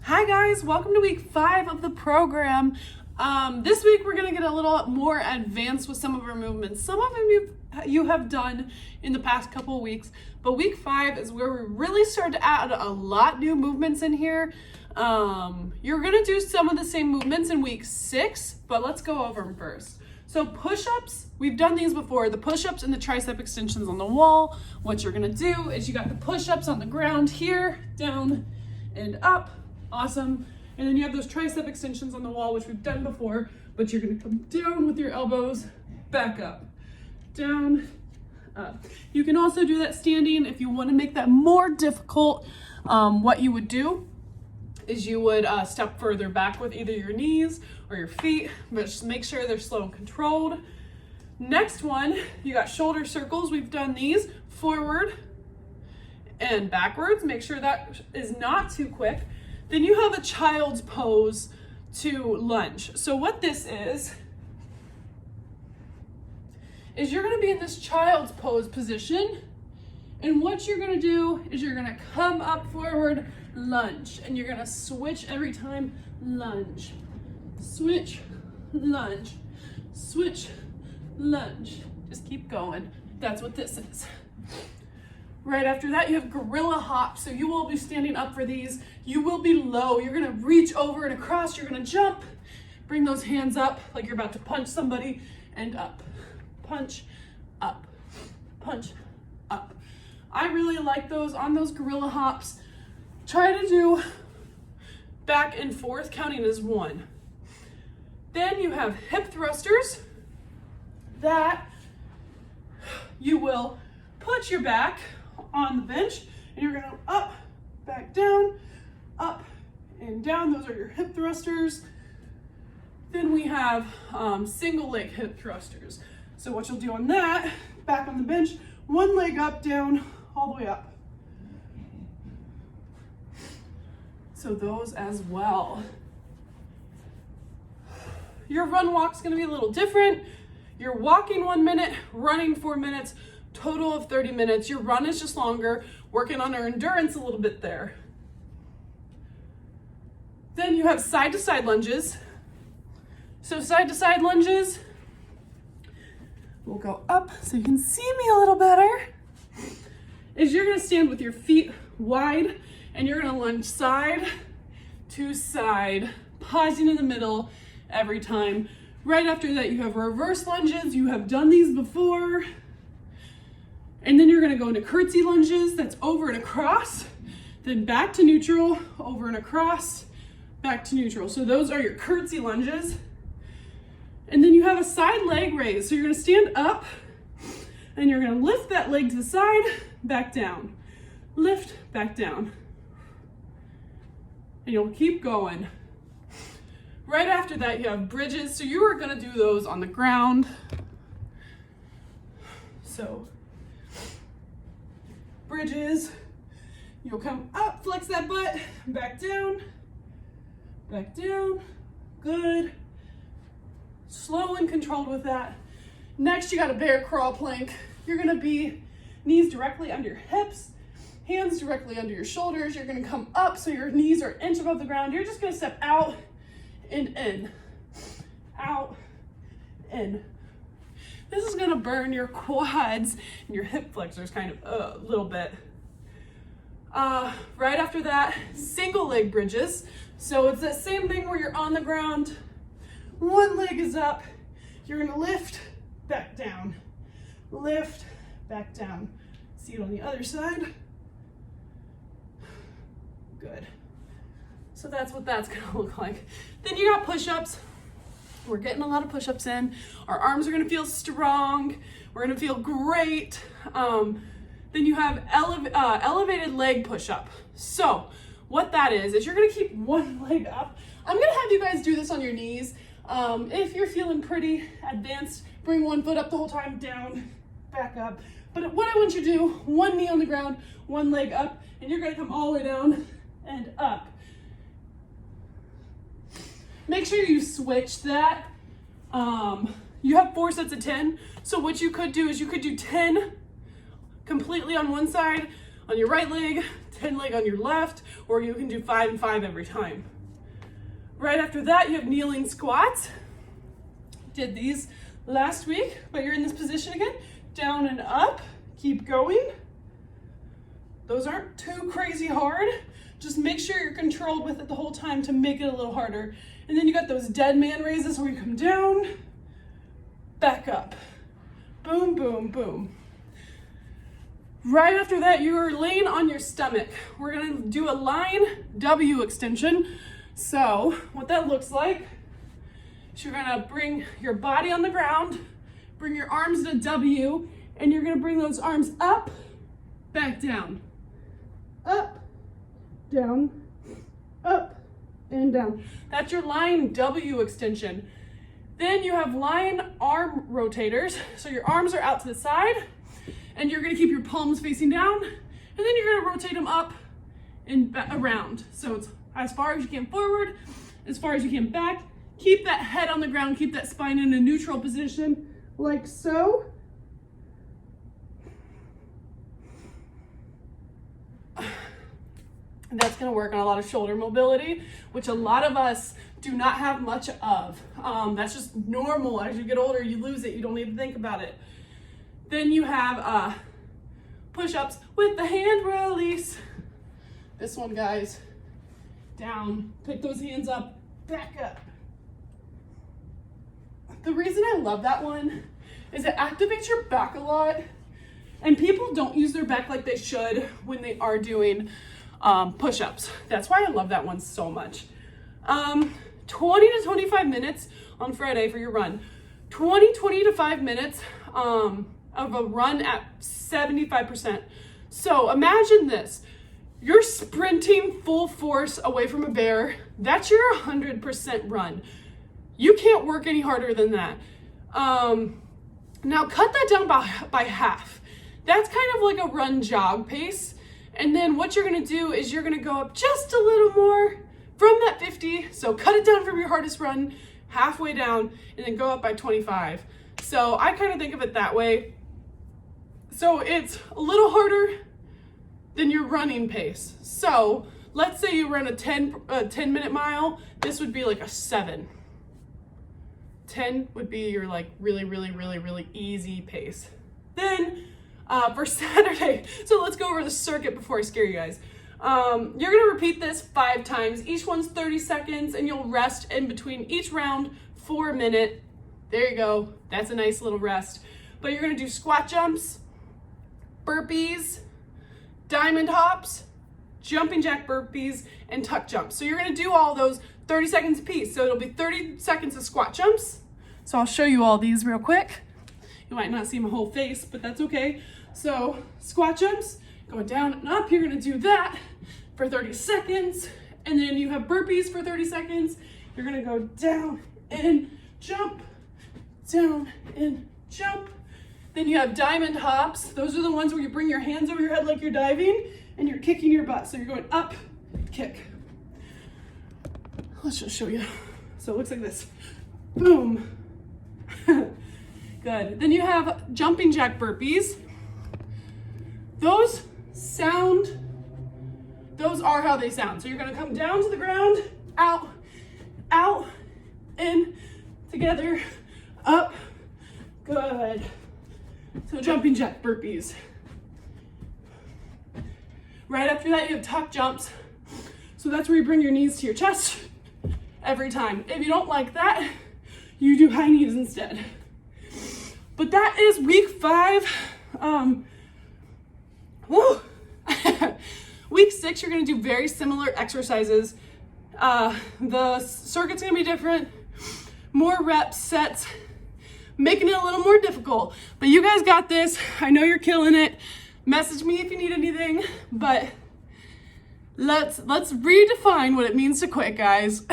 Hi guys, welcome to week 5 of the program. This week we're going to get a little more advanced with some of our movements. Some of them you have done in the past couple of weeks, but week 5 is where we really start to add a lot new movements in here. You're going to do some of the same movements in week 6, but let's go over them first. So push-ups, we've done these before, the push-ups and the tricep extensions on the wall. What you're going to do is you got the push-ups on the ground here, down and up. Awesome. And then you have those tricep extensions on the wall, which we've done before, but you're going to come down with your elbows, back up, down, up. You can also do that standing. If you want to make that more difficult, what you would do is you would step further back with either your knees or your feet, but just make sure they're slow and controlled. Next one, you got shoulder circles. We've done these forward and backwards. Make sure that is not too quick. Then you have a child's pose to lunge. So what this is you're gonna be in this child's pose position, and what you're gonna do is you're gonna come up forward, lunge, and you're gonna switch every time, lunge, switch, lunge, switch, lunge. Just keep going. That's what this is. Right after that, you have gorilla hop. So you will be standing up for these. You will be low. You're gonna reach over and across. You're gonna jump. Bring those hands up like you're about to punch somebody, and up. Punch, up, punch, up. I really like those on those gorilla hops. Try to do back and forth, counting as 1. Then you have hip thrusters that you will put your back on the bench, and you're gonna up, back down, up and down. Those are your hip thrusters. Then we have single leg hip thrusters. So what you'll do on that, back on the bench, one leg up, down, all the way up. So those as well. Your run walk's gonna be a little different. You're walking 1 minute, running 4 minutes, total of 30 minutes. Your run is just longer, working on our endurance a little bit there. Then you have side to side lunges. So side to side lunges, we'll go up so you can see me a little better. Is you're gonna stand with your feet wide, and you're gonna lunge side to side, pausing in the middle every time. Right after that, you have reverse lunges. You have done these before. And then you're gonna go into curtsy lunges. That's over and across, then back to neutral, over and across, back to neutral. So those are your curtsy lunges. And then you have a side leg raise. So you're gonna stand up, and you're gonna lift that leg to the side, back down. Lift, back down. And you'll keep going. Right after that, you have bridges. So you are gonna do those on the ground. So bridges, you'll come up, flex that butt, back down, good. Slow and controlled with that. Next, you got a bear crawl plank. You're gonna be knees directly under your hips, hands directly under your shoulders. You're gonna come up so your knees are an inch above the ground. You're just gonna step out and in, out, in. This is gonna burn your quads and your hip flexors kind of a little bit. Right after that, single leg bridges. So it's that same thing where you're on the ground, one leg is up, you're gonna lift, back down, lift, back down. See it on the other side. Good. So that's what that's gonna look like. Then you got push-ups. We're getting a lot of push-ups in. Our arms are gonna feel strong. We're gonna feel great. Then you have elevated leg push-up. So what that is you're gonna keep one leg up. I'm gonna have you guys do this on your knees. If you're feeling pretty advanced, bring one foot up the whole time, down, back up. But what I want you to do, one knee on the ground, one leg up, and you're gonna come all the way down and up. Make sure you switch that. You have 4 sets of 10. So what you could do is you could do 10 completely on one side, on your right leg, 10 leg on your left, or you can do 5 and 5 every time. Right after that, you have kneeling squats. Did these last week, but you're in this position again. Down and up, keep going. Those aren't too crazy hard. Just make sure you're controlled with it the whole time to make it a little harder. And then you got those dead man raises where you come down, back up. Boom, boom, boom. Right after that, you're laying on your stomach. We're gonna do a line W extension. So what that looks like is you're gonna bring your body on the ground, bring your arms to W, and you're gonna bring those arms up, back down. Up, down, up, and down. That's your line W extension. Then you have line arm rotators. So your arms are out to the side, and you're gonna keep your palms facing down, and then you're gonna rotate them up and around. So it's as far as you can forward, as far as you can back. Keep that head on the ground, keep that spine in a neutral position, like so. And that's gonna work on a lot of shoulder mobility, which a lot of us do not have much of. That's just normal. As you get older, you lose it. You don't need to think about it. Then you have push-ups with the hand release. This one, guys. Down, pick those hands up, back up. The reason I love that one is it activates your back a lot, and people don't use their back like they should when they are doing push-ups. That's why I love that one so much. 20 to 25 minutes on Friday for your run. 20 to 5 minutes of a run at 75%. So imagine this. You're sprinting full force away from a bear. That's your 100% run. You can't work any harder than that. Now cut that down by half. That's kind of like a run jog pace. And then what you're gonna do is you're gonna go up just a little more from that 50. So cut it down from your hardest run, halfway down, and then go up by 25. So I kind of think of it that way. So it's a little harder than your running pace. So let's say you run a 10-minute mile. This would be like a 7. 10 would be your like really easy pace. Then for Saturday, so let's go over the circuit before I scare you guys. You're gonna repeat this 5 times. Each one's 30 seconds, and you'll rest in between each round for a minute. There you go. That's a nice little rest. But you're gonna do squat jumps, burpees, diamond hops, jumping jack burpees, and tuck jumps. So you're gonna do all those 30 seconds a piece. So it'll be 30 seconds of squat jumps. So I'll show you all these real quick. You might not see my whole face, but that's okay. So squat jumps, going down and up. You're gonna do that for 30 seconds. And then you have burpees for 30 seconds. You're gonna go down and jump, down and jump. Then you have diamond hops. Those are the ones where you bring your hands over your head like you're diving and you're kicking your butt. So you're going up, kick. Let's just show you. So it looks like this. Boom. Good. Then you have jumping jack burpees. Those are how they sound. So you're gonna come down to the ground, out, in, together, up. Good. So jumping jack burpees. Right after that, you have tuck jumps. So that's where you bring your knees to your chest every time. If you don't like that, you do high knees instead. But that is week 5. Week 6, you're gonna do very similar exercises. The circuit's gonna be different, more reps, sets, making it a little more difficult. But you guys got this. I know you're killing it. Message me if you need anything, but let's redefine what it means to quit, guys.